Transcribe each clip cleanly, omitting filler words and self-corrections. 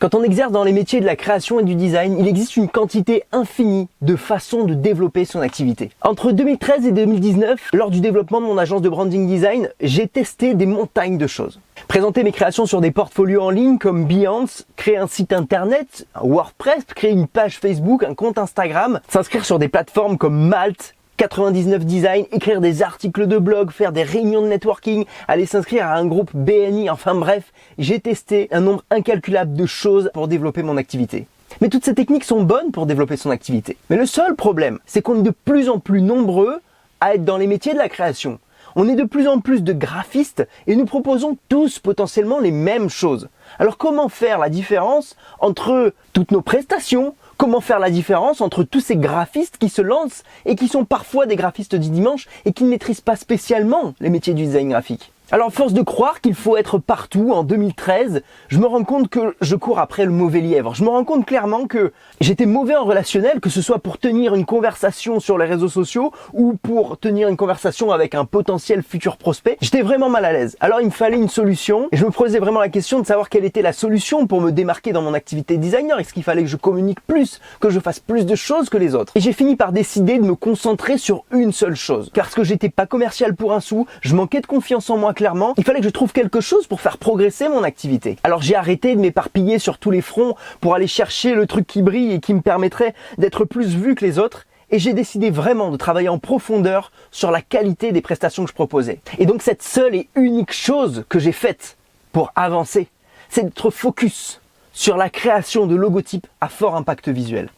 Quand on exerce dans les métiers de la création et du design, il existe une quantité infinie de façons de développer son activité. Entre 2013 et 2019, lors du développement de mon agence de branding design, j'ai testé des montagnes de choses. Présenter mes créations sur des portfolios en ligne comme Behance, créer un site internet, un WordPress, créer une page Facebook, un compte Instagram, s'inscrire sur des plateformes comme Malte, 99 Design, écrire des articles de blog, faire des réunions de networking, aller s'inscrire à un groupe BNI, enfin bref, j'ai testé un nombre incalculable de choses pour développer mon activité. Mais toutes ces techniques sont bonnes pour développer son activité. Mais le seul problème, c'est qu'on est de plus en plus nombreux à être dans les métiers de la création. On est de plus en plus de graphistes et nous proposons tous potentiellement les mêmes choses. Alors comment faire la différence entre toutes nos prestations ? Comment faire la différence entre tous ces graphistes qui se lancent et qui sont parfois des graphistes du dimanche et qui ne maîtrisent pas spécialement les métiers du design graphique ? Alors, à force de croire qu'il faut être partout en 2013, je me rends compte que je cours après le mauvais lièvre. Je me rends compte clairement que j'étais mauvais en relationnel, que ce soit pour tenir une conversation sur les réseaux sociaux ou pour tenir une conversation avec un potentiel futur prospect. J'étais vraiment mal à l'aise. Alors, il me fallait une solution et je me posais vraiment la question de savoir quelle était la solution pour me démarquer dans mon activité de designer. Est-ce qu'il fallait que je communique plus, que je fasse plus de choses que les autres? Et j'ai fini par décider de me concentrer sur une seule chose. Parce que j'étais pas commercial pour un sou, je manquais de confiance en moi clairement, il fallait que je trouve quelque chose pour faire progresser mon activité. Alors j'ai arrêté de m'éparpiller sur tous les fronts pour aller chercher le truc qui brille et qui me permettrait d'être plus vu que les autres. Et j'ai décidé vraiment de travailler en profondeur sur la qualité des prestations que je proposais. Et donc cette seule et unique chose que j'ai faite pour avancer, c'est d'être focus sur la création de logotypes à fort impact visuel.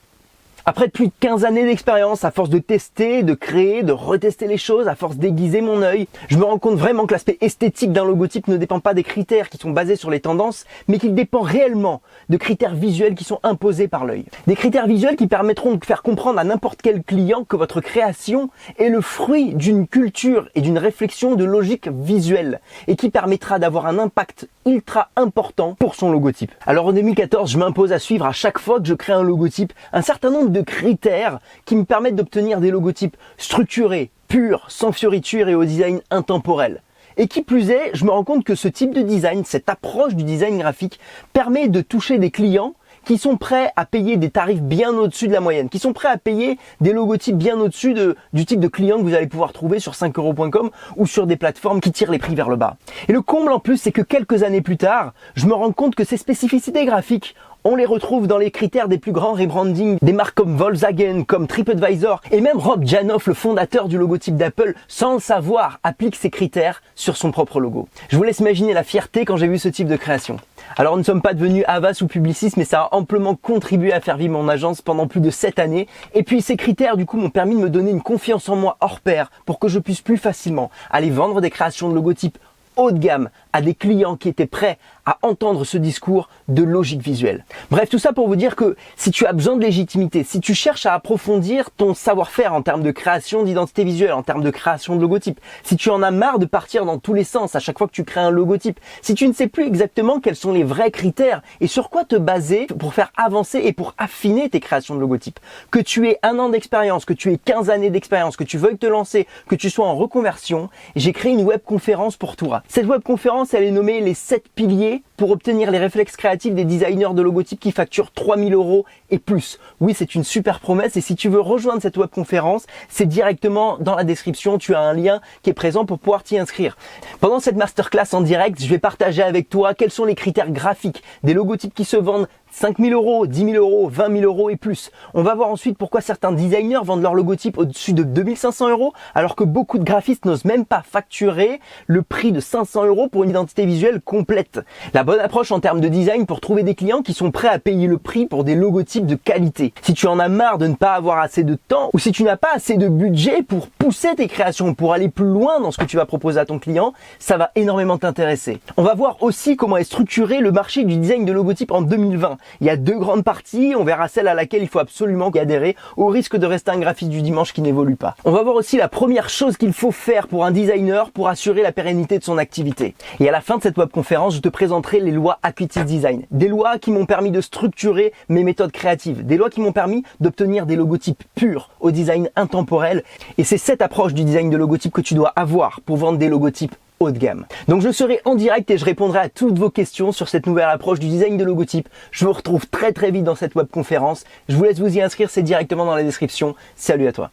Après plus de 15 années d'expérience, à force de tester, de créer, de retester les choses, à force d'aiguiser mon œil, je me rends compte vraiment que l'aspect esthétique d'un logotype ne dépend pas des critères qui sont basés sur les tendances, mais qu'il dépend réellement de critères visuels qui sont imposés par l'œil. Des critères visuels qui permettront de faire comprendre à n'importe quel client que votre création est le fruit d'une culture et d'une réflexion de logique visuelle et qui permettra d'avoir un impact ultra important pour son logotype. Alors en 2014, je m'impose à suivre à chaque fois que je crée un logotype un certain nombre de critères qui me permettent d'obtenir des logotypes structurés, purs, sans fioritures et au design intemporel. Et qui plus est, je me rends compte que ce type de design, cette approche du design graphique, permet de toucher des clients qui sont prêts à payer des tarifs bien au-dessus de la moyenne, qui sont prêts à payer des logotypes bien au-dessus du type de client que vous allez pouvoir trouver sur 5euros.com ou sur des plateformes qui tirent les prix vers le bas. Et le comble en plus, c'est que quelques années plus tard, je me rends compte que ces spécificités graphiques, on les retrouve dans les critères des plus grands rebrandings des marques comme Volkswagen, comme TripAdvisor et même Rob Janoff, le fondateur du logotype d'Apple, sans le savoir, applique ces critères sur son propre logo. Je vous laisse imaginer la fierté quand j'ai vu ce type de création. Alors nous ne sommes pas devenus Havas ou Publicis, mais ça a amplement contribué à faire vivre mon agence pendant plus de 7 années. Et puis ces critères du coup m'ont permis de me donner une confiance en moi hors pair pour que je puisse plus facilement aller vendre des créations de logotypes haut de gamme à des clients qui étaient prêts à entendre ce discours de logique visuelle. Bref, tout ça pour vous dire que si tu as besoin de légitimité, si tu cherches à approfondir ton savoir-faire en termes de création d'identité visuelle, en termes de création de logotype, si tu en as marre de partir dans tous les sens à chaque fois que tu crées un logotype, si tu ne sais plus exactement quels sont les vrais critères et sur quoi te baser pour faire avancer et pour affiner tes créations de logotype, que tu aies 1 an d'expérience, que tu aies 15 années d'expérience, que tu veuilles te lancer, que tu sois en reconversion, j'ai créé une webconférence pour toi. Cette webconférence, elle est nommée les 7 piliers pour obtenir les réflexes créatifs des designers de logotypes qui facturent 3000 € et plus. Oui, c'est une super promesse et si tu veux rejoindre cette webconférence, c'est directement dans la description, tu as un lien qui est présent pour pouvoir t'y inscrire. Pendant cette masterclass en direct, je vais partager avec toi quels sont les critères graphiques des logotypes qui se vendent 5000 €, 10 000 €, 20 000 € et plus. On va voir ensuite pourquoi certains designers vendent leur logotype au-dessus de 2500 € alors que beaucoup de graphistes n'osent même pas facturer le prix de 500 € pour une identité visuelle complète. La bonne approche en termes de design pour trouver des clients qui sont prêts à payer le prix pour des logotypes de qualité. Si tu en as marre de ne pas avoir assez de temps ou si tu n'as pas assez de budget pour pousser tes créations, pour aller plus loin dans ce que tu vas proposer à ton client, ça va énormément t'intéresser. On va voir aussi comment est structuré le marché du design de logotype en 2020. Il y a 2 grandes parties, on verra celle à laquelle il faut absolument y adhérer au risque de rester un graphiste du dimanche qui n'évolue pas. On va voir aussi la première chose qu'il faut faire pour un designer pour assurer la pérennité de son activité. Et à la fin de cette webconférence, je te présenterai les lois Acuitis Design. Des lois qui m'ont permis de structurer mes méthodes créatives. Des lois qui m'ont permis d'obtenir des logotypes purs au design intemporel. Et c'est cette approche du design de logotype que tu dois avoir pour vendre des logotypes haut de gamme. Donc je serai en direct et je répondrai à toutes vos questions sur cette nouvelle approche du design de logotype. Je vous retrouve très vite dans cette webconférence. Je vous laisse vous y inscrire, c'est directement dans la description. Salut à toi.